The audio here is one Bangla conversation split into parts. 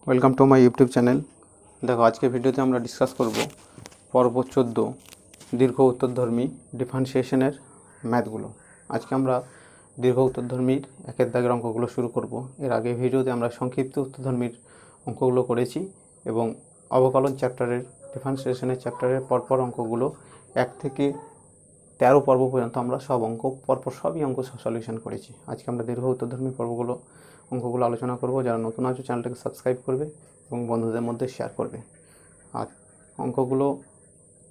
Welcome to my YouTube channel. দেখো, আজকে ভিডিওতে আমরা ডিসকাস করব পর্ব 14 দীর্ঘ উত্তরধর্মী ডিফারেন্সিয়েশনের ম্যাথগুলো। আজকে আমরা দীর্ঘ উত্তরধর্মীর একের দাগের অঙ্কগুলো শুরু করব। এর আগে ভিডিওতে আমরা সংক্ষিপ্ত উত্তরধর্মীর অঙ্কগুলো করেছি এবং অবকলন চ্যাপ্টারের ডিফারেন্সিয়েশনের চ্যাপ্টারের পরপর অঙ্কগুলো 1 থেকে 13 পর্ব পর্যন্ত আমরা সব অঙ্ক পরপর সবই অঙ্ক সলিউশন করেছি। আজকে আমরা দীর্ঘ উত্তরধর্মী অঙ্কগুলো আলোচনা করব। যারা নতুন আছে চ্যানেলটাকে সাবস্ক্রাইব করবে এবং বন্ধুদের মধ্যে শেয়ার করবে। আর অঙ্কগুলো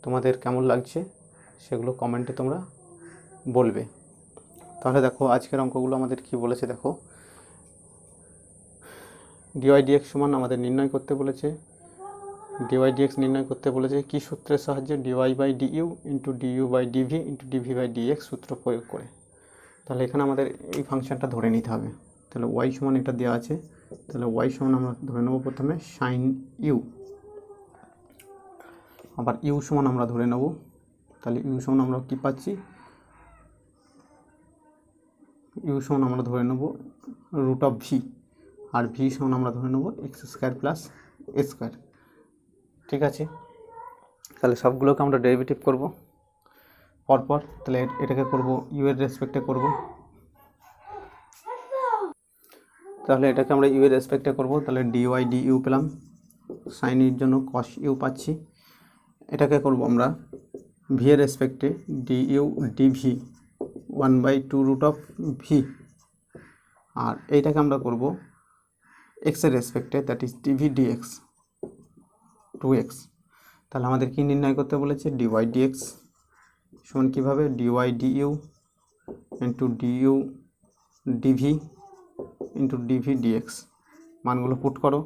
তোমাদের কেমন লাগছে সেগুলো কমেন্টে তোমরা বলবে। তাহলে দেখো, আজকের অঙ্কগুলো আমাদের কি বলেছে দেখো। ডিওয়াই ডিএক্স সমান আমাদের নির্ণয় করতে বলেছে। ডিওয়াই ডিএক্স নির্ণয় করতে বলেছে কি সূত্রের সাহায্যে? Dy by du into du by dv into dv by dx সূত্র প্রয়োগ করে। তাহলে এখানে আমাদের এই ফাংশনটা ধরে নিতে হবে। তাহলে ওয়াই সমান এটা দেওয়া আছে, তাহলে ওয়াই সমান আমরা ধরে নেব প্রথমে সাইন ইউ, আবার ইউ সমান আমরা ধরে নেব। তাহলে ইউ সমান আমরা কী পাচ্ছি? ইউ সমান আমরা ধরে নেব রুট অফ ভি, আর ভি সমান আমরা ধরে নেব x square plus a square. ঠিক আছে, তাহলে সবগুলোকে আমরা ডেরিভেটিভ করব পরপর। তাহলে এটাকে করব ইউ এর রেসপেক্টে করব। তাহলে এটাকে আমরা ইউ এর রেসপেক্টে করব। তাহলে ডিওয়াই ডিইউ পেলাম, সাইন ইর জন্য কস ইউ পাচ্ছি। এটাকে করব আমরা ভি এর রেসপেক্টে d u d v 1/2 root of v, আর এইটাকে আমরা করব এক্স এর রেসপেক্টে, that is d v d x 2x। তাহলে আমাদের কি নির্ণয় করতে বলেছে? ডিওয়াই ডিএক্স সমান কীভাবে? Dy du into du dv into dv dx. মানগুলো পুট করো।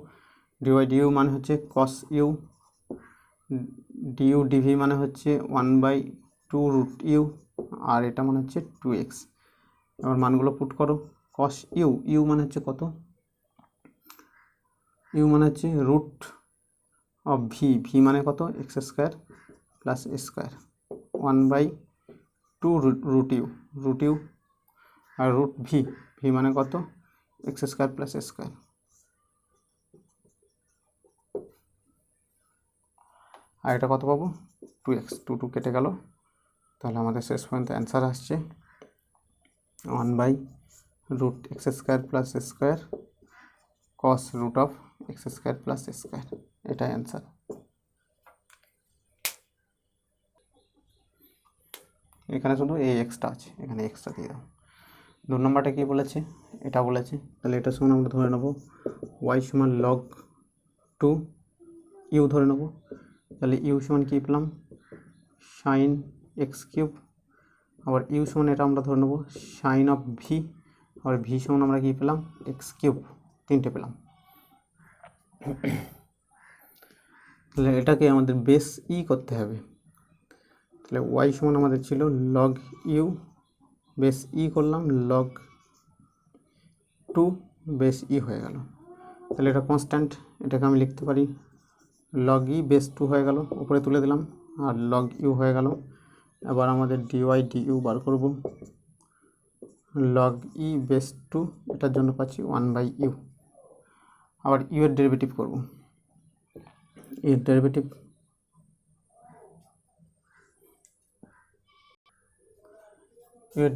ডিওয়াই ডিইউ মানে হচ্ছে কস ইউ, ডিইউ ডিভি মানে হচ্ছে 1/2 রুট ইউ, আর এটা মানে হচ্ছে 2x। এবার মানগুলো পুট করো। কস ইউ, ইউ মানে হচ্ছে কত? ইউ মানে হচ্ছে রুট অফ ভি, ভি মানে কত? X square plus a square 1/2 root u, আর রুট ভি, ভি মানে কত? X square plus a square. আর এটা কত পাবো? 2x, 2 কেটে গেল। তাহলে আমাদের শেষ পর্যন্ত অ্যান্সার আসছে 1/√x square plus a square cos root of x square plus a square. এটাই অ্যান্সার। এখানে শুধু এই এক্সটা আছে, এখানে এক্সটা দিয়ে দাও। 2 নম্বরটা কী বলেছে? এটা বলেছে। তাহলে এটা সমান আমরা ধরে নেব ওয়াই সমান লগ 2 ইউ ধরে নেব। তাহলে ইউ সমান কী পেলাম? সাইন এক্স কিউব, আবার ইউ সমান এটা আমরা ধরে নেব সাইন অফ ভি, আবার ভি সমান আমরা কী পেলাম? এক্স কিউব, 3টে পেলাম। তাহলে এটাকে আমাদের বেস ই করতে হবে। তাহলে ওয়াই সমান আমাদের ছিল লগ ইউ, বেস ই করলাম, লগ 2 বেস ই হয়ে গেল। তাহলে এটা কনস্ট্যান্ট, এটাকে আমি লিখতে পারি লগ ই বেস 2 হয়ে গেল, উপরে তুলে দিলাম, আর লগ ইউ হয়ে গেল। এবার আমাদের ডিওয়াই ডিইউ বার করব। লগ ই বেস 2, এটার জন্য পাচ্ছি 1/u। আবার ইউ এর ডেরিভেটিভ করব। এর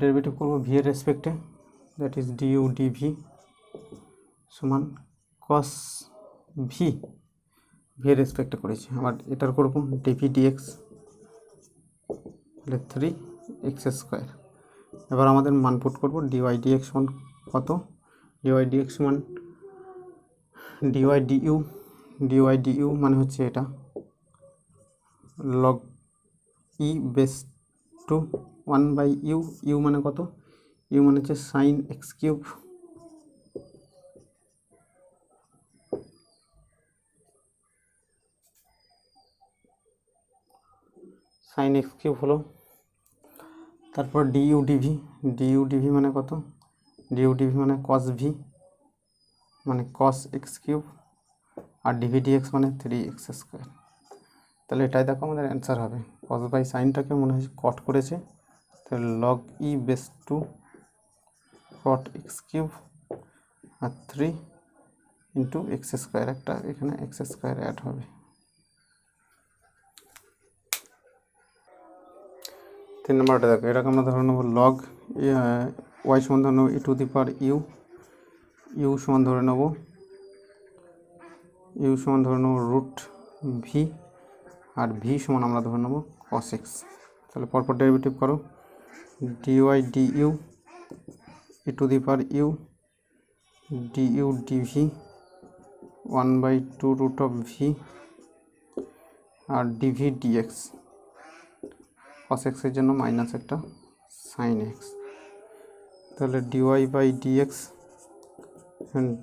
ডেরিভেটিভ করব ভি এর রেসপেক্টে, দ্যাট ইজ ডিইউ ডিভি সমান কস ভি, ভি এর রেসপেক্টে করেছি। আবার এটার করব ডিভি ডিএক্স, তাহলে 3x স্কোয়ার। এবার আমাদের মান পুট করব। ডিওয়াই ডিএক্স সমান কত? ডিওয়াই ডিএক্স সমান ডিওয়াই ডিইউ মানে হচ্ছে এটা log E base 2 1/u, you মানে কত? ইউ মানে হচ্ছে sine x cube, sine x cube হলো। তারপর ডিইউ ডিভি মানে কত? ডিইউ ডিভি মানে কস ভি, মানে কস এক্স কিউব, আর ডিভি ডিএক্স মানে 3x স্কোয়ার। তাহলে এটাই দেখো আমাদের অ্যান্সার হবে। কস বাই সাইনটাকে মনে হয় কট করেছে, তাহলে লগ ই বেস 2 কট এক্স কিউব আর 3 ইন্টু এক্স স্কোয়ার, একটা এখানে এক্স স্কোয়ার অ্যাড হবে। 3 নম্বরটা দেখো, এটাকে আমরা ধরে নেবো লগ ওয়াই সমান ধরে নেবো e to the power u, u সমান ধরে নেবো রুট ভি, আর ভি সমান আমরা ধরে নেবো কস এক্স। তাহলে পরপর ডেরিভেটিভ করো, dy d u e to the power u d u d v 1/2 root of v আর ডিভি ডিএক্স, কস এক্সের জন্য মাইনাস একটা সাইন এক্স। তাহলে d y by d x,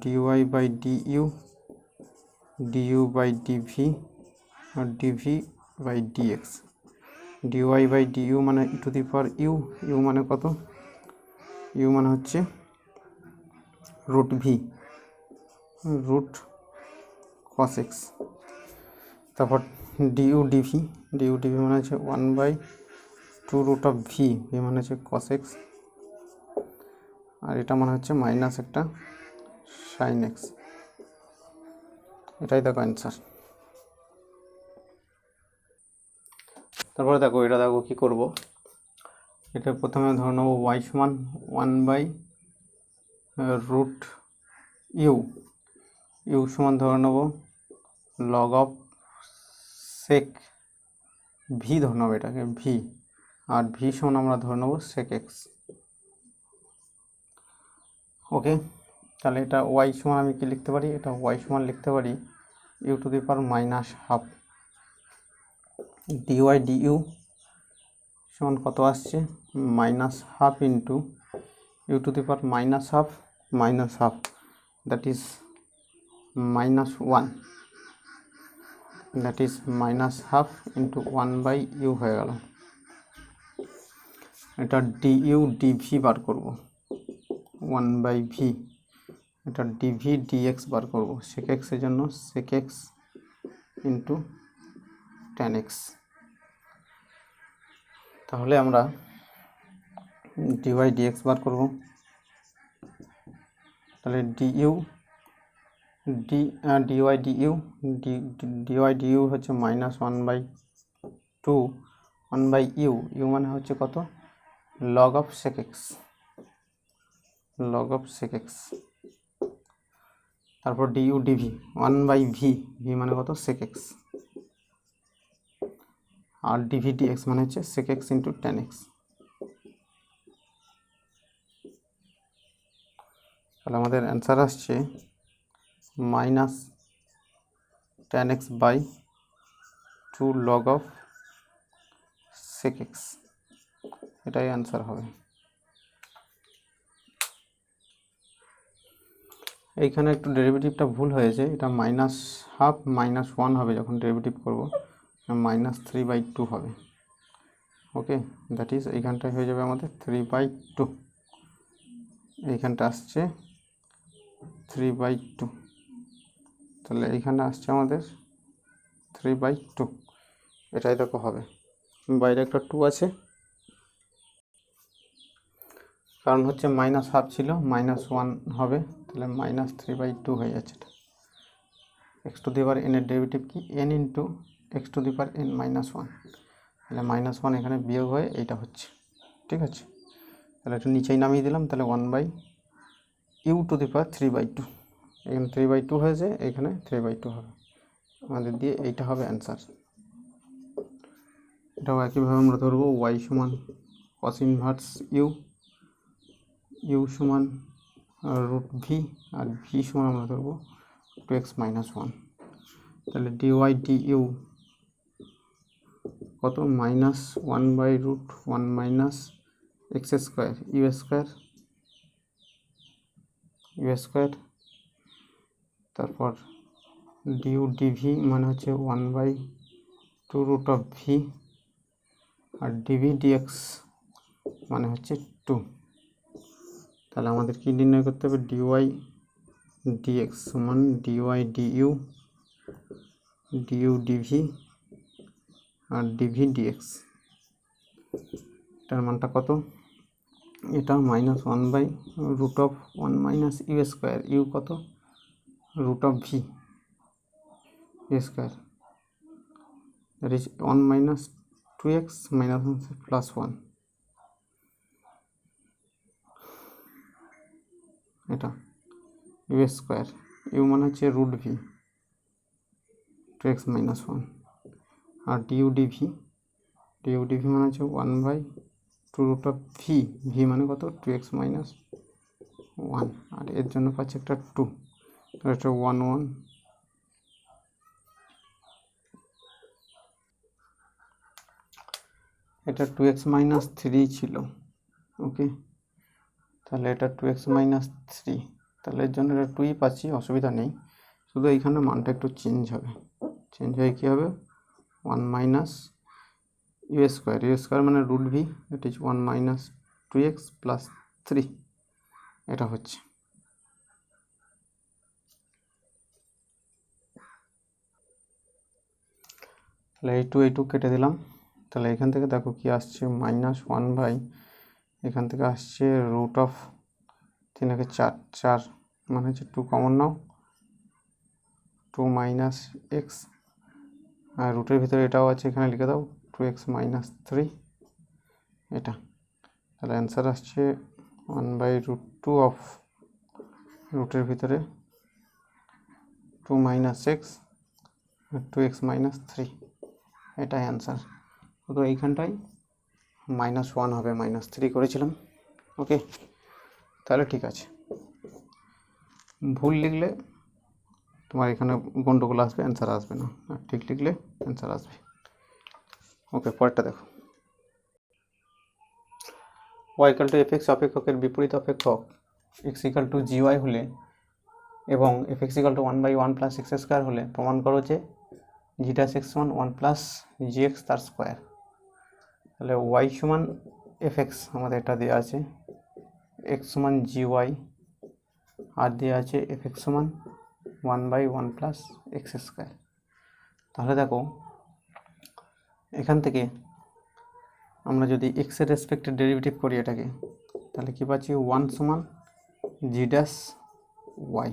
d y by d u, d u by d v আর d v by d x. D y by d u মানে e to the power u, u মানে কত, ইউ মানে হচ্ছে root v, root cos x. তারপর ডিইউ ডিভি, ডিইউ ডিভি মানে হচ্ছে 1/2 রুট অফ ভি, ভি মানে হচ্ছে কস এক্স, আর এটা মানে হচ্ছে মাইনাস একটা সাইন এক্স। এটাই দেখো অ্যান্সার। তারপরে দেখো এটা দেখো কী করবো, এটা প্রথমে ধরে নেবো ওয়াই সমান 1/√, ইউ সমান ধরে নেবো লগ অফ সেক ভি, ধরে নেবো এটাকে ভি, আর ভি সমান আমরা ধরে নেবো সেক এক্স। ওকে, তাহলে এটা ওয়াই সমান আমি কি লিখতে পারি, এটা ওয়াই সমান লিখতে পারি u to the power minus half dy du সমান কত আসছে, minus half into u to the power minus half that is -1, that is minus half into 1/u হয়ে গেল। এটা ডিইউ ডিভি বার করব 1/v, এটা ডিভি ডিএক্স বার করব, সেক এক্সের জন্য sec x into tan x. তাহলে আমরা ডিওয়াই ডিএক্স বার করব, তাহলে ডিওয়াই ডিইউ হচ্ছে -1/2 1/u, ইউ মানে হচ্ছে কত, লগ অফ সেক এক্স, তারপর ডিইউ ডিভি 1/v, ভি মানে কত সেক এক্স, আর ডিভি ডিএক্স মানে হচ্ছে sec x into tan x. তাহলে আমাদের অ্যান্সার আসছে -tan x/2 log of sec x, এটাই অ্যান্সার হবে। এইখানে একটু ডেরিভেটিভটা ভুল হয়েছে, এটা -1/2 -1 হবে যখন ডেরিভেটিভ করব, -3/2 হবে। ওকে, দ্যাট ইজ এইখানটায় হয়ে যাবে আমাদের 3/2, এইখানটা আসছে 3/2, তাহলে এইখানে আসছে আমাদের 3/2, এটাই দেখো হবে। বাইরে একটা 2 আছে, কারণ হচ্ছে -1/2 ছিল, -1 হবে, তাহলে -3/2 হয়ে যাচ্ছে। এটা x to the power n এর ডেরিভেটিভ কি, n into x to the power n -1, তাহলে -1 এখানে বিয়োগ হয়ে এইটা হচ্ছে, ঠিক আছে। তাহলে একটু নিচেই নামিয়ে দিলাম, তাহলে 1/u টু দি পাওয়ার 3/2, এখানে 3/2 হয়েছে, এখানে 3/2 হবে, আমাদের দিয়ে এইটা হবে অ্যান্সার। এটাও একইভাবে আমরা ধরবো y সমান cos ইনভার্স ইউ সমান রুট ভি, আর ভি সমান আমরা ধরবো 2x - 1, তাহলে ডিওয়াই ডিইউ কত, -1/√1 - x স্কোয়ার ইউ স্কোয়ার, তারপর ডিউ ডিভি মানে হচ্ছে 1/2 রুট অফ ভি, আর ডিভি ডিএক্স মানে হচ্ছে 2। তাহলে আমাদের কি নির্ণয় করতে হবে, ডিওয়াই ডিএক্স সমান ডিওয়াই ডিইউ ডিভি আর ডিভি ডিএক্স, এটার মানটা কত, এটা -1/√1 - ইউ স্কোয়ার, ইউ কত root of v square, that is 1 minus 2x minus 1 plus 1, এটা u স্কোয়ার, u মানে হচ্ছে রুট ভি 2x minus 1, আর du dv মানে হচ্ছে 1 বাই 2 রুট অফ ভি মানে কত 2x minus 1, আর এর জন্য পাচ্ছি একটা 2, এটা 1 1, এটা 2x minus 3 ছিল। ওকে, তাহলে এটা 2x minus 3, তাহলে এর জন্য এটা 2ই পাচ্ছি, অসুবিধা নেই, শুধু এইখানে মানটা একটু চেঞ্জ হবে। চেঞ্জ হয়ে কী হবে 1 মাইনাস ইউ স্কোয়ার মানে root v, that is 1 minus 2x plus 3, এটা হচ্ছে। তাহলে এই টু কেটে দিলাম। তাহলে এখান থেকে দেখো কি আসছে মাইনাস 1 বাই, এখান থেকে আসছে রুট অফ 3 4 মানে হচ্ছে 2 কমন নাও, 2 মাইনাস এক্স, আর রুটের ভিতরে এটাও আছে, এখানে লিখে দাও 2x মাইনাস 3, এটা। তাহলে অ্যান্সার আসছে 1 বাই রুট 2 অফ রুটের ভিতরে 2 মাইনাস এক্স 2x মাইনাস 3, এটাই অ্যান্সার। তো এইখানটাই -1 হবে, -3 করেছিলাম। ওকে, তাহলে ঠিক আছে। ভুল লিখলে তোমার এখানে গন্ডগোল আসবে, অ্যান্সার আসবে না, আর ঠিক লিখলে অ্যান্সার আসবে। ওকে, পরেরটা দেখো। y equal to f x অপেক্ষকের বিপরীত অপেক্ষক x equal to g y হলে এবং f x equal to 1/1 plus x square হলে প্রমাণ করো যে জি ড্যাশ এক্স সমান 1 প্লাস জি এক্স তার স্কোয়ার। তাহলে ওয়াই সমান এফ এক্স আমাদের এটা দেওয়া আছে, এক্স সমান জি ওয়াই, আর দেওয়া আছে এফ এক্স সমান 1/1 প্লাস এক্স স্কোয়ার। তাহলে দেখো এখান থেকে আমরা যদি এক্সের রেসপেক্টে ডেরিভেটিভ করি এটাকে, তাহলে কী পাচ্ছি 1 সমান জি ড্যাশ ওয়াই,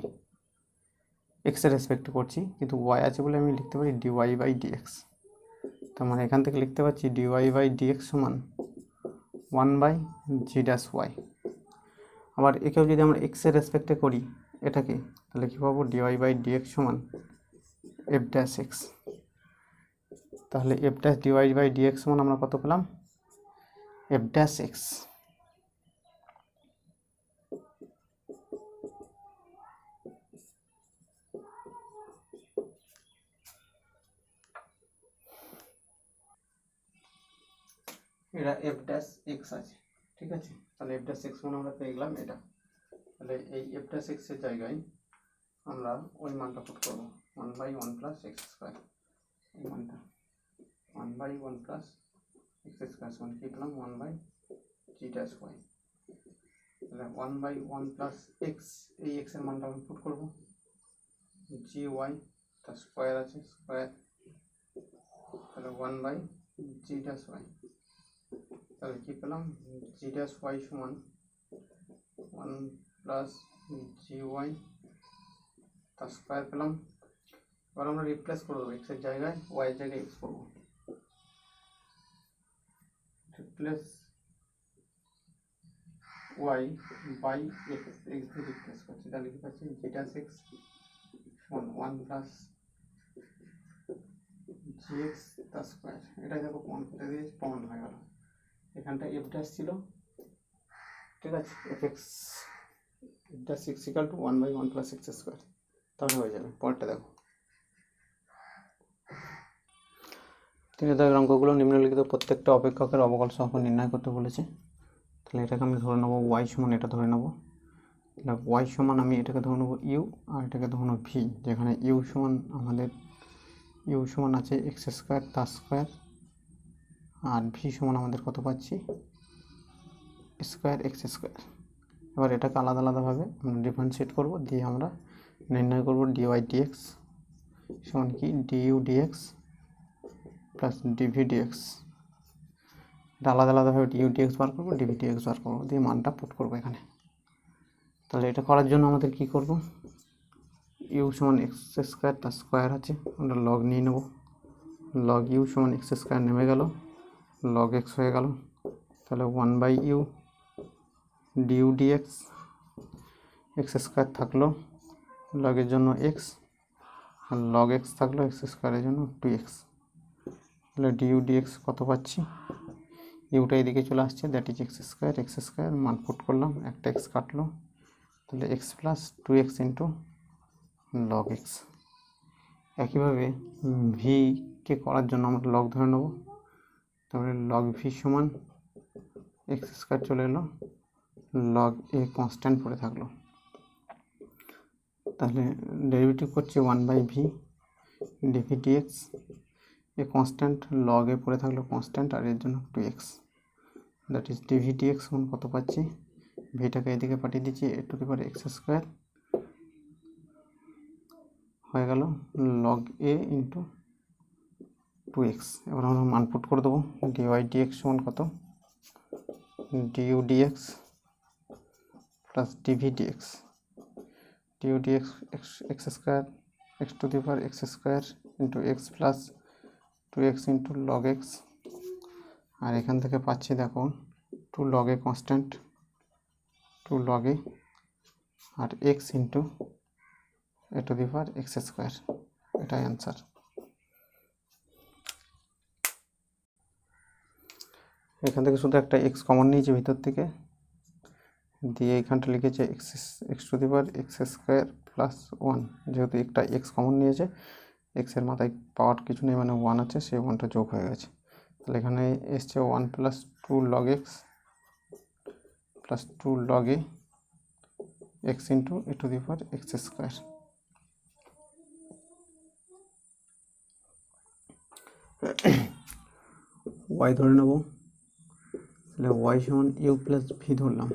এক্সের রেসপেক্টে করছি কিন্তু ওয়াই আছে বলে আমি লিখতে পারি ডিওয়াই বাই ডিএক্স। তার মানে এখান থেকে লিখতে পাচ্ছি ডিওয়াই বাই ডিএক্স সমান 1 বাই জি ড্যাশ ওয়াই। আবার একেও যদি আমরা এক্সের রেসপেক্টে করি এটাকে, তাহলে কী পাবো ডিওয়াই বাই ডিএক্স সমান এফ ড্যাশ এক্স। তাহলে f dash dy by dx সমান আমরা কত পেলাম এফ ড্যাশ এক্স। এটা এফ ড্যাশ এক্স আছে, ঠিক আছে। তাহলে এফ ড্যাশ এক্স মানে আমরা পেয়ে গেলাম এটা। তাহলে এই এফ ড্যাশ এক্সের জায়গায় আমরা ওই মানটা পুট করবো 1/1 প্লাস এক্স স্কোয়ার, এই মানটা 1/1 প্লাস এক্স স্কোয়ার সমান কী পেলাম 1 বাই জি ড্যাশ ওয়াই। তাহলে 1/1 প্লাস এক্স, এই এক্সের মানটা আমি পুট করবো, জি ওয়াই তার স্কোয়ার আছে স্কোয়ার, তাহলে 1 বাই জি ড্যাশ ওয়াই। তাহলে কী পেলাম জি ড্যাশ ওয়াই সমান 1 প্লাস জি ওয়াই তার স্কোয়ার পেলাম। এবার আমরা রিপ্লেস করে দেবো, এক্সের জায়গায় ওয়াইয়ের জায়গায় এক্স করবো, replace y by x, x দিয়ে রিপ্লেস করছি, তাহলে কী পাচ্ছি জি ড্যাশ এক্স সমান 1 প্লাস জি এক্স তার স্কোয়ার। এটা দেখো প্রমাণ করে দিয়েছি, প্রমাণ হয়ে গেল। এখানটা এফ ড্যাশ ছিল, ঠিক আছে, F x dash x equal to 1/1 plus x square, তাহলে হয়ে যাবে। পরেরটা দেখো। 3 দাগের অঙ্কগুলো নিম্নলিখিত প্রত্যেকটা অপেক্ষকের অবকল সহগ নির্ণয় করতে বলেছে। তাহলে এটাকে আমি ধরে নেবো ওয়াই সমান, এটা ধরে নেবো, তাহলে ওয়াই সমান আমি এটাকে ধরে নেবো ইউ, আর এটাকে ধরে নেবো ভি, যেখানে ইউ সমান আমাদের ইউ সমান আছে এক্স স্কোয়ার তার স্কোয়ার, আর ভি সমান আমাদের কত পাচ্ছি স্কোয়ার এক্স স্কোয়ার। এবার এটাকে আলাদা আলাদাভাবে আমরা ডিফারেন্সিয়েট করবো, দিয়ে আমরা নির্ণয় করবো ডিওয়াই ডিএক্স সমান কি du dx plus DV dx. এটা আলাদা আলাদাভাবে ডিইউ ডিএক্স বার করবো, ডিভি ডিএক্স বার করবো, দিয়ে মানটা পুট করবো এখানে। তাহলে এটা করার জন্য আমাদের কি করব, ইউ সমান এক্স স্কোয়ার, তার স্কোয়ার আছে, আমরা লগ নিয়ে নেব। লগ ইউ সমান এক্স স্কোয়ার নেমে গেল, লগ এক্স হয়ে গেল। তাহলে 1/u due d x, x square থাকলো লগের জন্য এক্স, আর লগ এক্স থাকলো এক্স স্কোয়ারের জন্য 2x। তাহলে ডিউ ডিএক্স কত পাচ্ছি, ইউটা এদিকে চলে আসছে, দ্যাট ইজ এক্স স্কোয়ার মান পুট করলাম, একটা এক্স কাটলো, তাহলে x plus 2x into log x. একইভাবে ভিকে করার জন্য আমরা লগ ধরে নেব, তাহলে লগ ভি সমান এক্স স্কোয়ার চলে এলো, লগ এ কনস্ট্যান্ট পড়ে থাকলো। তাহলে ডেরিভেটিভ করছে 1/v d v d x, a constant, log a পড়ে থাকলো কনস্ট্যান্ট, আর এর জন্য 2x, that is d v dx সমান কত পাচ্ছি, ভিটাকে এদিকে পাঠিয়ে দিচ্ছি, a to the power x square হয়ে গেল লগ এ ইন্টু 2x। এবার আমরা মান পুট করে দেবো, ডিওয়াই ডিএক্স সমান কত, d u d x plus DV d x, d u d x x square x to the power x square into x plus 2x into log x, আর এখান থেকে পাচ্ছি দেখো 2 log a constant, 2 log a আর x into a to the power x square, এটাই অ্যান্সার। এখান থেকে শুধু একটা এক্স কমন নিয়েছে ভিতর থেকে, দিয়ে এখানটা লিখেছে x to the power x square plus 1, যেহেতু একটা এক্স কমন নিয়েছে, এক্সের মাথায় পাওয়ার কিছু নেই, মানে 1 আছে, সেই 1টা যোগ হয়ে গেছে। তাহলে এখানে এসছে 1 plus 2 log x plus 2 log a x into a to the power x square. y ধরে নেব, তাহলে y সমান ইউ প্লাস ভি ধরলাম,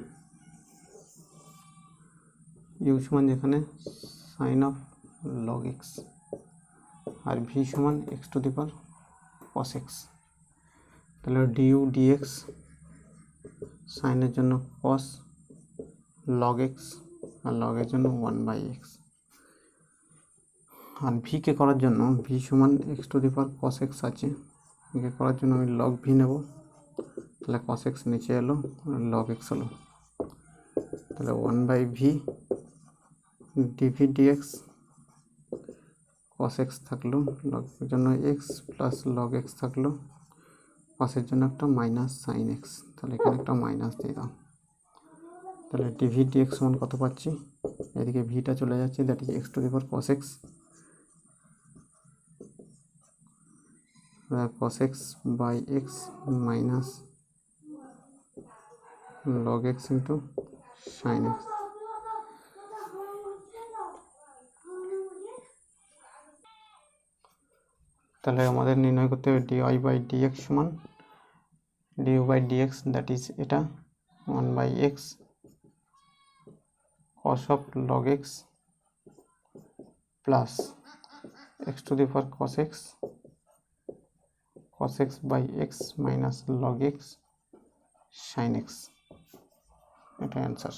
ইউ সমান যেখানে সাইন অফ লগ এক্স, আর ভি সমান x to the power cos x. তাহলে ডিউ ডিএক্স সাইনের জন্য কস লগ এক্স, আর লগের জন্য 1/x, আর ভিকে করার জন্য ভি সমান x to the power cos x আছে, ভিকে করার জন্য আমি লগ ভি নেব, তাহলে কস এক্স নিচে এলো, লগ এক্স হলো, তাহলে 1/v d v d x, cos x থাকলো, লগের জন্য এক্স প্লাস লগ এক্স থাকলো, কসের জন্য একটা মাইনাস সাইন এক্স, তাহলে এখানে একটা মাইনাস দিয়ে দাও। তাহলে ডিভি ডিএক্স সমান কত পাচ্ছি, এদিকে ভিটা চলে যাচ্ছে, that is x to the power cos x, cos x by x minus log x into sin x। তাহলে আমাদের নির্ণয় করতে হবে dy by dx সমান du by dx, that is এটা 1/x cos of log x plus x to the power cos x by x minus log x sin x, এটা অ্যান্সার।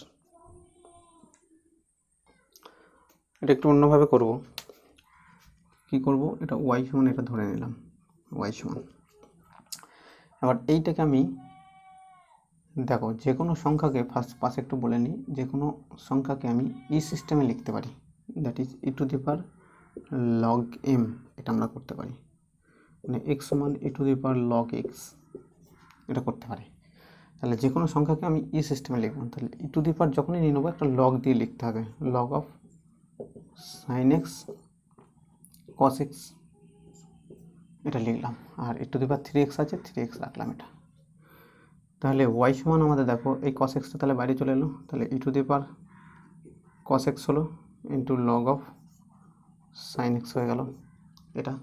এটা একটু অন্যভাবে করব, কি করব, এটা y সমান এটা ধরে নিলাম, y সমান, এবার এইটাকে আমি দেখো যে কোনো সংখ্যাকে ফার্স্ট পাশে একটু বলে নিই, যে কোনো সংখ্যাকে আমি ই সিস্টেমে লিখতে পারি, that is e to the power log m, এটা আমরা করতে পারি, মানে এক্স সমান e to the power log x, এটা করতে পারি। তাহলে যে কোনো সংখ্যাকে আমি ই সিস্টেমে লিখলাম, তাহলে ই টু দি পাওয়ার যখনই নিয়ে নেবো একটা লগ দিয়ে লিখতে হবে, log of sine x cos x, এটা লিখলাম, আর ই টু দি পাওয়ার 3x আছে, 3x রাখলাম এটা। তাহলে y সমান আমাদের দেখো এই cos এক্সটা তাহলে বাইরে চলে এলো, তাহলে e to the power cos x হলো into log of sine x হয়ে গেল এটা,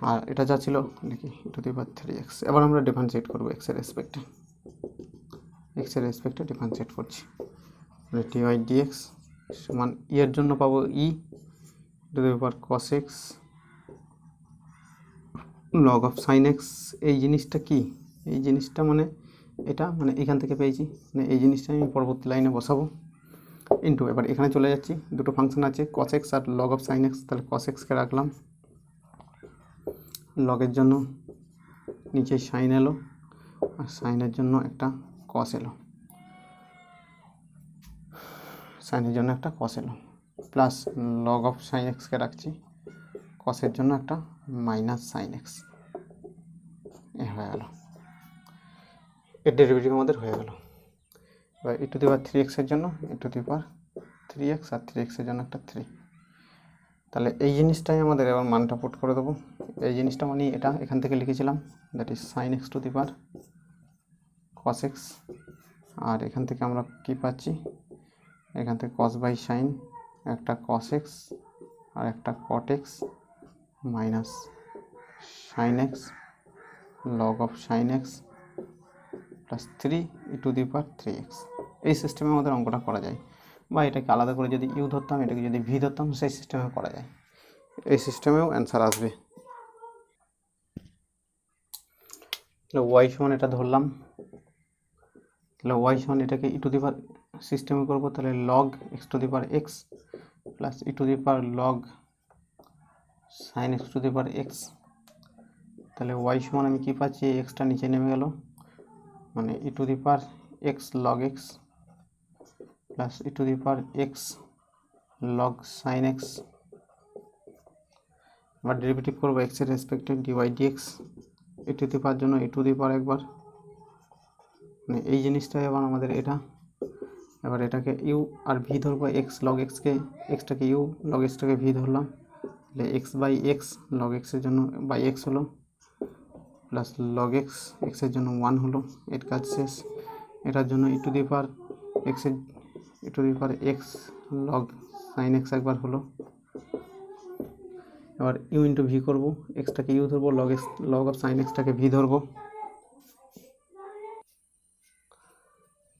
আর এটা যা ছিল নাকি ই টু দি পাওয়ার 3x। এবার আমরা ডিফারেন্সিয়েট করবো এক্সের রেসপেক্টে ডিফারেন্সিয়েট করছি, dy dx সমান ই এর জন্য পাবো e to the power cos x log of sine x. এই জিনিসটা কি, এই জিনিসটা মানে এটা, মানে এখান থেকে পেয়েছি, মানে এই জিনিসটা আমি পরবর্তী লাইনে বসাবো, ইন্টু, এবার এখানে চলে যাচ্ছি, দুটো ফাংশন আছে cos x আর log অফ sin x, তাহলে cos x কে রাখলাম, লগের জন্য নিচে সাইন এলো আর সাইনের জন্য একটা কস এলো, সাইনের জন্য একটা কস এলো, প্লাস লগ অফ সাইন এক্সকে রাখছি, কসের জন্য একটা মাইনাস সাইন এক্স, এ হয়ে গেল, এর ডেরিভেটিভ আমাদের হয়ে গেল। এবার ই টু দি পাওয়ার 3x এর জন্য e to the power 3x R 3x এর জন্য একটা 3, তাহলে এই জিনিসটাই আমাদের এবার মানটা পুট করে দেবো। এই জিনিসটা মানে এটা এখান থেকে লিখেছিলাম, that is sine x to the power cos x, আর এখান থেকে আমরা কি পাচ্ছি, এখান থেকে কস বাই সাইন, একটা কস এক্স আর একটা কট x minus sine x log of sine x plus 3 E to the power 3x। এই সিস্টেমে আমাদের অঙ্কটা করা যায়, বা এটাকে আলাদা করে যদি ইউ ধরতাম, এটাকে যদি ভি ধরতাম, সেই সিস্টেমেও করা যায়, এই সিস্টেমেও অ্যান্সার আসবে। তাহলে ওয়াই সমান এটা ধরলাম, তাহলে ওয়াই সমান এটাকে ই টু দি পাওয়ার সিস্টেমে করবো, তাহলে log x to the power x plus e to the power log sine x to the power x, তাহলে ওয়াই সমান আমি কী পাচ্ছি, এক্সটা নিচে নেমে গেল, মানে e to the power x log x plus e to the power x log sine x, এবার ডেরিভেটিভ করবো এক্সের রেসপেক্টে d y d x, e to the power জন্য ই টু দি পাওয়ার একবার, মানে এই জিনিসটাই এবার আমাদের এটা, এবার এটাকে ইউ আর ভি ধরবো, এক্স লগ এক্সকে, এক্সটাকে ইউ লগ এক্সটাকে ভি ধরলাম, তাহলে এক্স বাই এক্স লগ এক্সের জন্য বাই এক্স হলো, প্লাস লগ এক্স এক্সের জন্য 1 হলো, এর কাজ শেষ। এটার জন্য ই টু দি পাওয়ার এক্সের e to the power x log sine x একবার হলো, এবার ইউ ইন্টু ভি করবো, এক্সটাকে ইউ ধরবো, লগ অফ সাইন এক্সটাকে ভি ধরবো,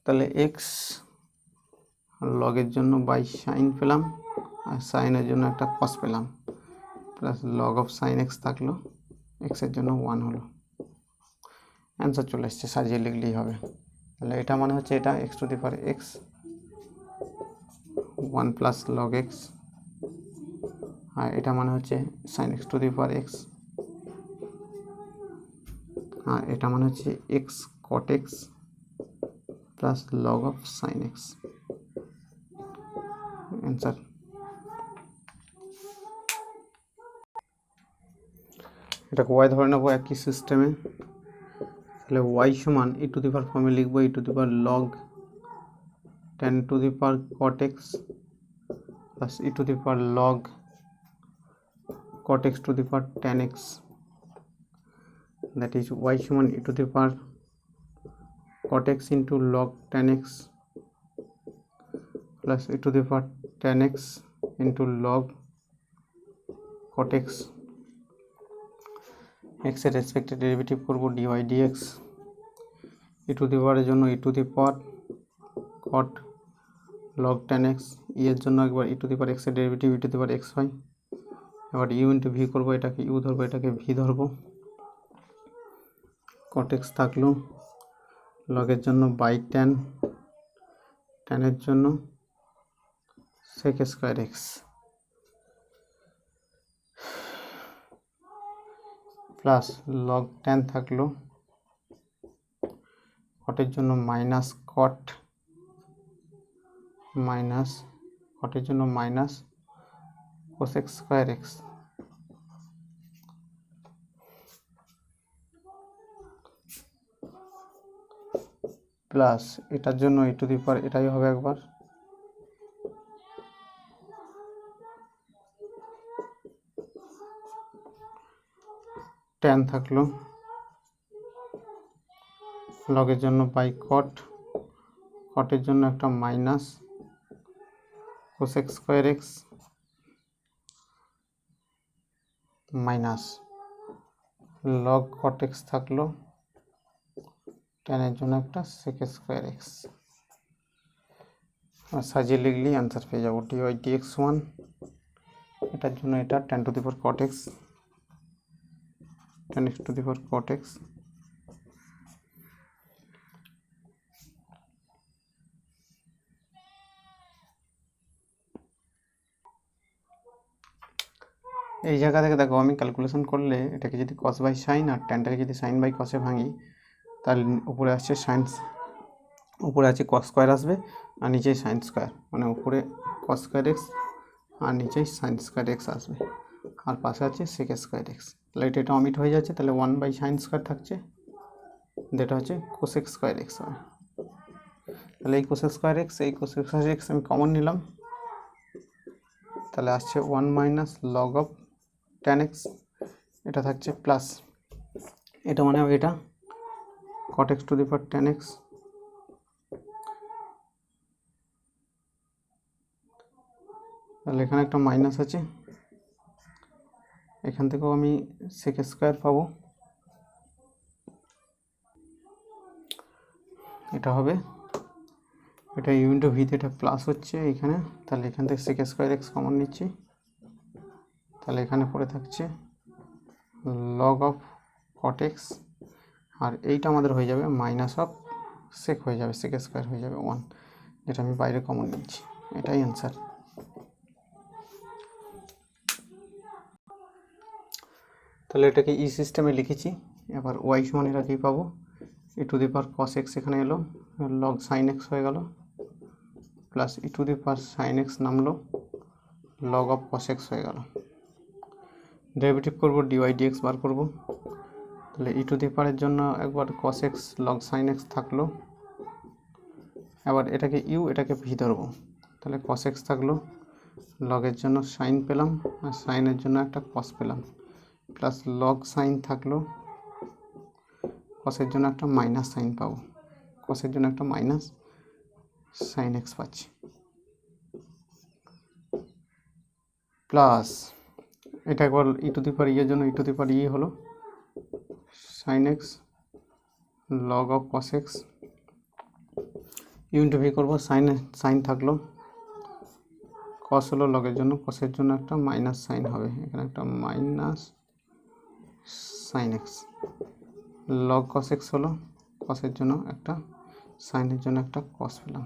তাহলে এক্স লগের জন্য বাই সাইন পেলাম আর সাইনের জন্য একটা কস পেলাম, plus log of sine x থাকলো, এক্সের জন্য 1 হলো, অ্যান্সার চলে এসছে, সাজিয়ে লিখলেই হবে। তাহলে এটা মানে হচ্ছে এটা x to the power x 1 plus log x, আর এটা মানে হচ্ছে sine x to the power x, আর এটা মানে হচ্ছে x cot x plus log of sine x, answer. এটাকে ওয়াই ধরে নেবো একই সিস্টেমে, তাহলে ওয়াই সমান ই টু দি পাওয়ার ফর্মে লিখবো, e to the power log 10 to the power cot x plus e to the power log cot x to the power tan x, that is y সমান e to the power cot x into log tan x plus e to the power tan x into log cot x, x এর রেসপেক্টে ডেরিভেটিভ করব dy dx, e to the power এর জন্য e to the power cot log tan x, e এর জন্য একবার e to the power x এর derivative e to the power x হয়, এবার ইউ ইন্টু ভি করবো, এটাকে ইউ ধরবো, এটাকে ভি ধরবো, cot x থাকলো, লগের জন্য বাই ট্যান, ট্যানের জন্য sec square x, plus log tan থাকলো, কটের জন্য মাইনাস কট, মাইনাস কটের জন্য minus cosec square x, plus এটার জন্য ই টু দি পাওয়ার এটাই হবে একবার, ট্যান থাকলো, লগের জন্য বাই কট, কটের জন্য একটা minus cosec square x minus log cot x থাকলো, ট্যানের জন্য একটা সেক স্কোয়ার এক্স, সাজিয়ে লিখলেই অ্যান্সার পেয়ে যাবো, dy dx সমান এটার জন্য এটা tan two the power cot x, tan x to the power cot x এই জায়গা থেকে দেখো আমি ক্যালকুলেশন করলে এটাকে যদি কস বাই সাইন আর ট্যানটাকে যদি সাইন বাই কসে ভাঙি, তাহলে উপরে আসছে সাইন্স, উপরে আছে কস স্কোয়ার আসবে আর নিচেই সাইন স্কোয়ার, মানে উপরে কস স্কোয়ার এক্স আর নিচেই সাইন স্কোয়ার এক্স আসবে, আর পাশে আছে সেক স্কোয়ার এক্স। তাহলে এটা অমিট হয়ে যাচ্ছে, তাহলে 1/সাইন স্কোয়ার থাকছে, যেটা হচ্ছে কোসেক স্কোয়ার এক্স হবে। তাহলে এই কোসেক স্কোয়ার এক্স, এই কোসেক স্কোয়ার এক্স আমি কমন নিলাম, তাহলে আসছে 1 - লগ অফ ট্যান এক্স, এটা থাকছে প্লাস, এটা মানে হবে এটা cot x to the power tan x, তাহলে এখানে একটা মাইনাস আছে, এখান থেকেও আমি সেক স্কোয়ার পাবো, এটা হবে, এটা ইউ ইন্টু ভিতে এটা প্লাস হচ্ছে এখানে, তাহলে এখান থেকে সেক স্কোয়ার এক্স কমন নিচ্ছি, তাহলে এখানে পড়ে থাকছে লগ অফ কট এক্স, আর এইটা আমাদের হয়ে যাবে মাইনাস অফ সেক হয়ে যাবে, সেক স্কোয়ার হয়ে যাবে 1, যেটা আমি বাইরে কমন নিচ্ছি, এটাই অ্যান্সার। তাহলে এটাকে ই সিস্টেমে লিখেছি। এবার ওয়াই সমান এরা কী পাবো, e to the power cos x এখানে এলো, লগ সাইন এক্স হয়ে গেল, plus e to the power sine x নামলো, লগ অফ কস এক্স হয়ে গেল। ডেরিভেটিভ করবো, ডিওয়াই ডিএক্স বার করবো, তাহলে ই টু দি পাওয়ারের জন্য একবার কস এক্স লগ সাইন এক্স থাকলো, এবার এটাকে ইউ এটাকে ভি ধরবো, তাহলে কস এক্স থাকলো, লগের জন্য সাইন পেলাম আর সাইনের জন্য একটা কস পেলাম, প্লাস লগ সাইন থাকলো, কসের জন্য একটা মাইনাস সাইন পাবো, কসের জন্য একটা মাইনাস সাইন এক্স পাচ্ছি, প্লাস এটা একবার ই টু দি পাওয়ার ইয়ের জন্য e to the power e হলো sine x log of cos x, u into v করবো, সাইন থাকলো, কস হলো লগের জন্য, কসের জন্য একটা মাইনাস সাইন হবে, এখানে একটা minus sine x, log cos x হলো, কসের জন্য একটা সাইনের জন্য একটা কস পেলাম,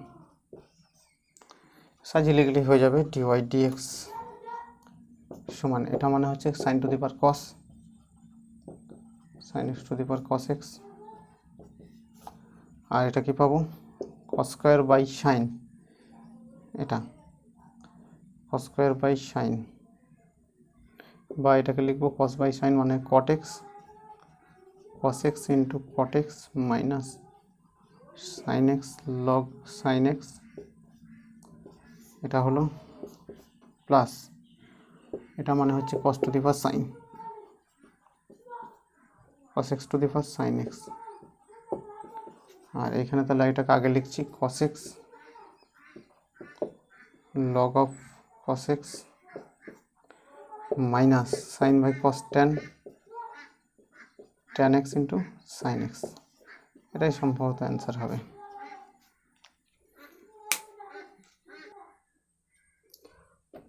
সাজিয়ে লিখলে হয়ে যাবে ডিওয়াই ডিএক্স সমান, এটা মানে হচ্ছে sine to the power cos, sine x to the power cos x, আর এটা কি পাবো কস স্কোয়ার বাই সাইন, এটা কস স্কোয়ার বাই সাইন, বা এটাকে লিখবো কস বাই সাইন মানে cot x, cos x into cot x minus sine x log sine x, এটা হলো প্লাস, এটা মানে হচ্ছে cos to the power sine, cos x to the power sine x, আর এখানে তাহলে এটাকে আগে লিখছি cos x log of cos x minus sine by cos tan x into sine x, এটাই সম্ভবত অ্যান্সার হবে।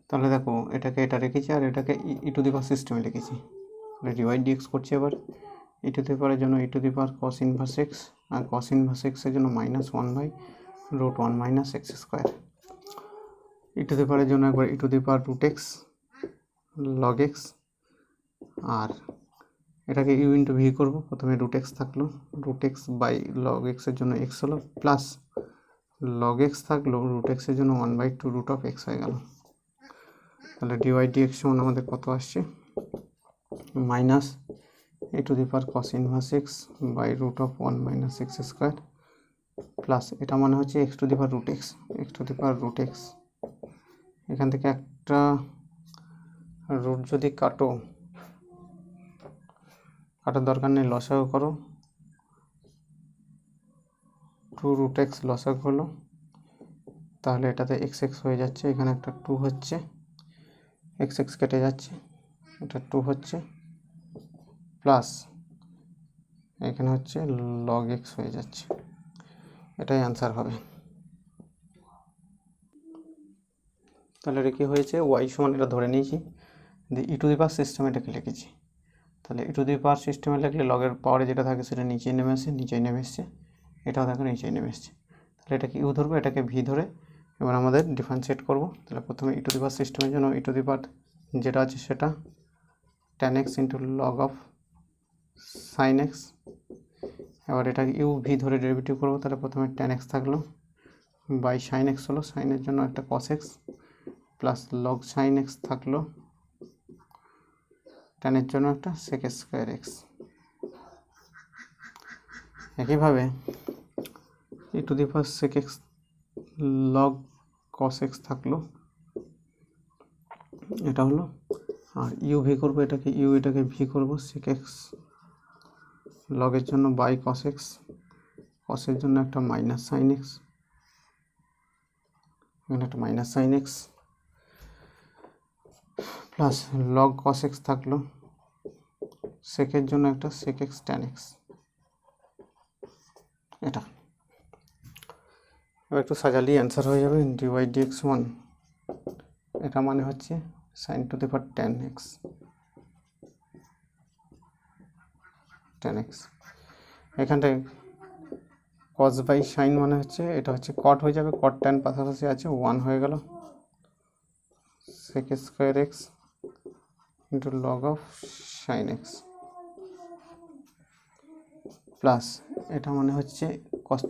তাহলে দেখো এটাকে এটা রেখেছি আর এটাকে ই টু দি পাওয়ার সিস্টেমে লিখেছি, তাহলে ডিওয়াই ডিএক্স করছি, এবার ই টু দি পাওয়ারের জন্য e to the power cos inverse x, আর কস ইনভার্স এক্সের জন্য -1/√1 minus x square, e to the পাওয়ারের জন্য একবার e to the power root x log x, আর এটাকে ইউ ইন্টু ভি করবো, প্রথমে রুট এক্স থাকলো, রুট এক্স বাই লগ এক্সের জন্য এক্স হলো, প্লাস লগ এক্স থাকলো, রুট এক্সের জন্য 1/2√x হয়ে গেল, তাহলে ডিওয়াই ডিএক্স সমান আমাদের কত আসছে minus a to the power cos inverse x by √1 minus x square, plus এটা মানে হচ্ছে x to the power root x, এখান থেকে একটা রুট যদি কাটার দরকার নেই, লসাগু করো, 2√x লসাগু হলো, তাহলে এটাতে এক্স এক্স হয়ে যাচ্ছে, এখানে একটা 2 হচ্ছে, এক্স এক্স কেটে যাচ্ছে, এটা 2 হচ্ছে, প্লাস এখানে হচ্ছে লগ এক্স হয়ে যাচ্ছে, এটাই অ্যান্সার হবে। তাহলে এটা কী হয়েছে, ওয়াই সমান এটা ধরে নিয়েছি, ই টু দি পাওয়ার সিস্টেম এটাকে লিখেছি, তাহলে ই টু দি পাওয়ার সিস্টেমে লিখলে লগের পাওয়ারে যেটা থাকে সেটা নিচে নেমে এসছে, এটাও দেখো নিচে নেমে এসছে, তাহলে এটাকে ইউ ধরবো, এটাকে ভি ধরে এবার আমাদের ডিফারেন্সিয়েট করবো। তাহলে প্রথমে ই টু দি পাওয়ার সিস্টেমের জন্য ই টু দি পাওয়ার যেটা আছে সেটা tan x into log of sine x. এবার এটাকে ইউ ভি ধরে ডেরিভেটিভ করবো, তাহলে প্রথমে tan x থাকলো বাই সাইন এক্স হলো, সাইনের জন্য একটা cos x plus log sine x থাকলো, ট্যানের জন্য একটা sec স্কোয়ার এক্স। একইভাবে e two the power sec x log cos x থাকলো, এটা হলো। আর ইউ ভি করবো, এটাকে ইউ, এটাকে ভি করবো, sec x লগের জন্য বাই cos x, cosের জন্য একটা মাইনাস সাইন এক্স, এখানে একটা minus sine x plus log cos x থাকলো, সেকের জন্য একটা sec x tan x। এটা এবার একটু সাজালি অ্যান্সার হয়ে যাবে dy dx 1, এটা মানে হচ্ছে sin two the power tan x, tan x। এখানটায় cos বাই সাইন মানে হচ্ছে এটা হচ্ছে cot হয়ে যাবে, cot tan পাশাপাশি আছে 1 হয়ে গেল, sec square x into log of sine x plus এটা মানে হচ্ছে cos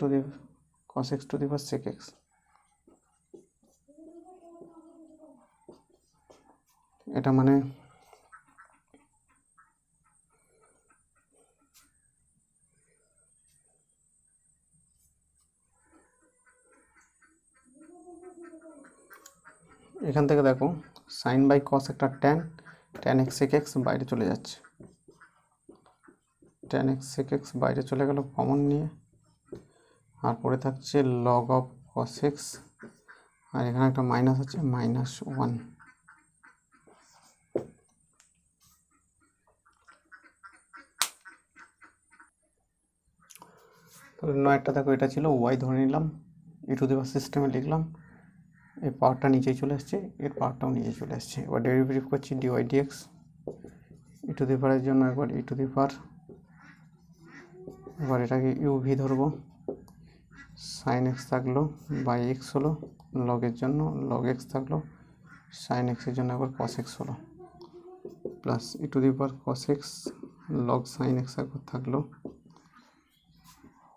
x to the power sec x। এটা মানে এখান থেকে দেখো সাইন বাই cos একটা tan x sec x বাইরে চলে যাচ্ছে, tan x sec x বাইরে চলে গেল কমন নিয়ে, আর পরে থাকছে লগ অফ cos x, আর এখানে একটা মাইনাস আছে -1। তাহলে নয়টা দেখো এটা ছিল y ধরে নিলাম, e টু দি পাওয়ার সিস্টেমে লিখলাম, এর পাওয়ারটা নিচেই চলে আসছে, এর পাওয়ারটাও নিচে চলে আসছে। এবার ডেরিভেটিভ করছি dy dx, e two the পাওয়ারের জন্য একবার e টু দি পাওয়ার, এবার এটাকে ইউ ভি ধরবো, সাইন এক্স থাকলো বাই এক্স হলো, লগের জন্য লগ এক্স থাকলো, সাইন এক্সের জন্য একবার cos x হলো, plus e to the power cos x log sine x একবার থাকলো,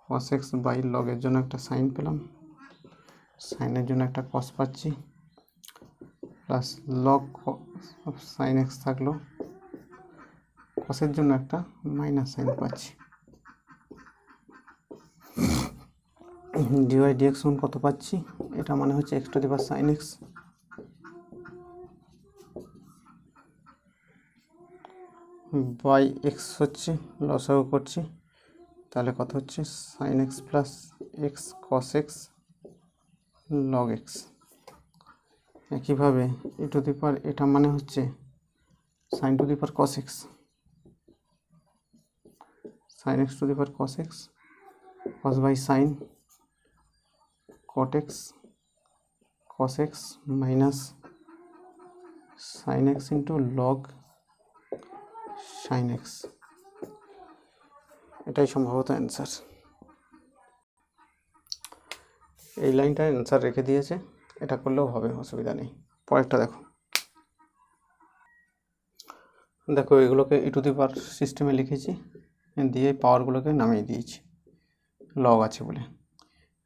cos x বাই লগের জন্য একটা সাইন পেলাম, সাইনের জন্য একটা cos পাচ্ছি, প্লাস লগ সাইন এক্স থাকলো, cosের জন্য একটা মাইনাস সাইন পাচ্ছি। dy dx কত পাচ্ছি, এটা মানে হচ্ছে x to the power sine x by x হচ্ছে লসাগু করছি, তাহলে কত হচ্ছে sine x plus x cos x log x. একইভাবে ই টু দি পাওয়ার এটা মানে হচ্ছে sine to the power cos x, sine x to the power cos x, cos by sine cot x cos x minus sine x into log sine x. এটাই সম্ভবত অ্যান্সার। এই লাইনটার অ্যান্সার রেখে দিয়েছে, এটা করলেও হবে, অসুবিধা নেই। পরেরটা দেখো, দেখো এগুলোকে ই টু দি পাওয়ার সিস্টেমে লিখেছি, দিয়ে পাওয়ারগুলোকে নামিয়ে দিয়েছি লগ আছে বলে।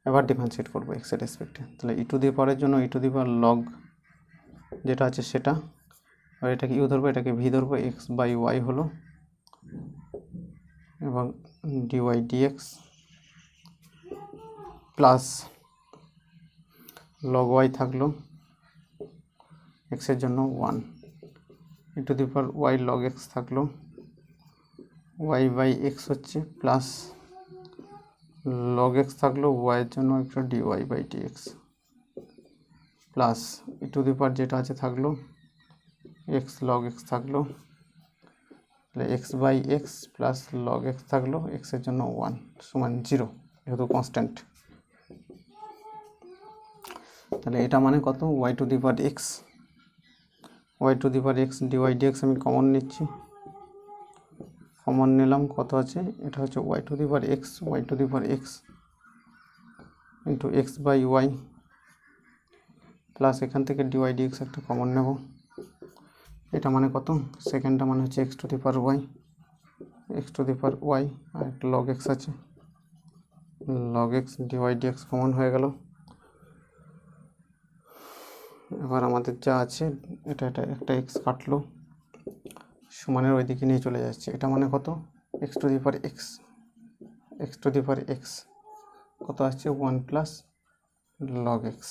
এবার ডিফারেন্সিয়েট করবো এক্সের রেসপেক্টে, তাহলে ই টু দি পাওয়ারের জন্য e to the power log যেটা আছে সেটা, আর এটাকে ইউ ধরবো, এটাকে ভি ধরবো, এক্স বাই ওয়াই হলো, এবং dy dx plus log y থাকলো, এক্সের জন্য 1, e to the power y log x থাকলো, ওয়াই বাই এক্স হচ্ছে প্লাস লগ এক্স থাকলো, ওয়াইয়ের জন্য একটা dy by dx plus e to the power যেটা আছে থাকলো এক্স লগ এক্স থাকলো, তাহলে x by x plus log x থাকলো, এক্সের জন্য 1 সমান 0, যেহেতু কনস্ট্যান্ট। তাহলে এটা মানে কত, y to the power x, y to the power x dy dx আমি কমন নিচ্ছি, কমন নিলাম, কত আছে, এটা হচ্ছে y to the power x, y to the power x into x by y plus এখান থেকে ডিওয়াই ডিএক্স একটা কমন নেব, এটা মানে কত, সেকেন্ডটা মানে হচ্ছে x to the power y, x to the power y, আর একটা লগ এক্স আছে, log x dy dx common হয়ে গেল। এবার আমাদের যা আছে এটা একটা এক্স কাটলো, সমানের ওই দিকে নিয়ে চলে যাচ্ছে। এটা মানে কত, x to the power x, x to the power x কত আসছে, 1 প্লাস লগ এক্স।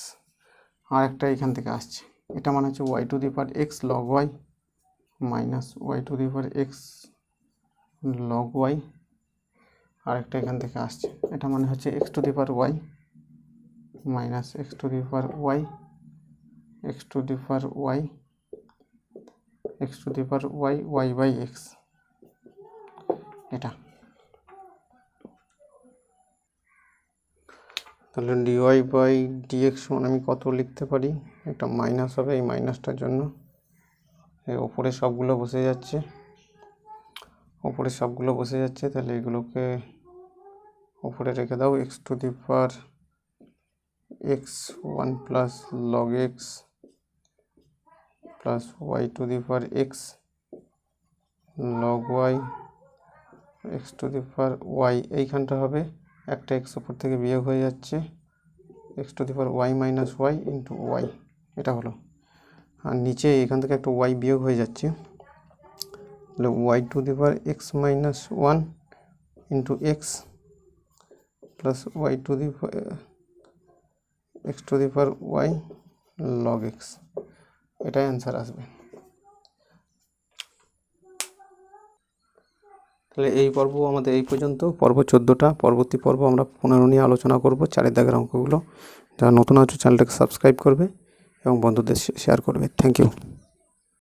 আর একটা এখান থেকে আসছে, এটা মানে হচ্ছে y to the power x log y minus y to the power x log y. আর একটা এখান থেকে আসছে, এটা মানে হচ্ছে x to the power y minus x to the power y, x to the power y, x to the power y, y by x. এটা তাহলে ডিওয়াই বাই ডিএক্স সমান আমি কত লিখতে পারি, একটা মাইনাস হবে, এই মাইনাসটার জন্য এই ওপরে সবগুলো বসে যাচ্ছে, ওপরে সবগুলো বসে যাচ্ছে, তাহলে এগুলোকে ওপরে রেখে দাও। X to the power x 1 plus log x plus y to the power x log y, x to the power y, এইখানটা হবে একটা এক্স ওপর থেকে বিয়োগ হয়ে যাচ্ছে, x to the power y minus y into y, এটা হলো। আর নিচে এখান থেকে একটা ওয়াই বিয়োগ হয়ে যাচ্ছে, তাহলে y to the power x minus one into x plus y to the x to the power y log x, এটাই অ্যান্সার আসবে। তাহলে এই পর্ব আমাদের এই পর্যন্ত, পর্ব 14টা। পরবর্তী পর্ব আমরা 15 নিয়ে আলোচনা করব, 4 দাগের অঙ্কগুলো। যারা নতুন আছো চ্যানেলটাকে সাবস্ক্রাইব করবে এবং বন্ধুদের শেয়ার করবে। Thank you.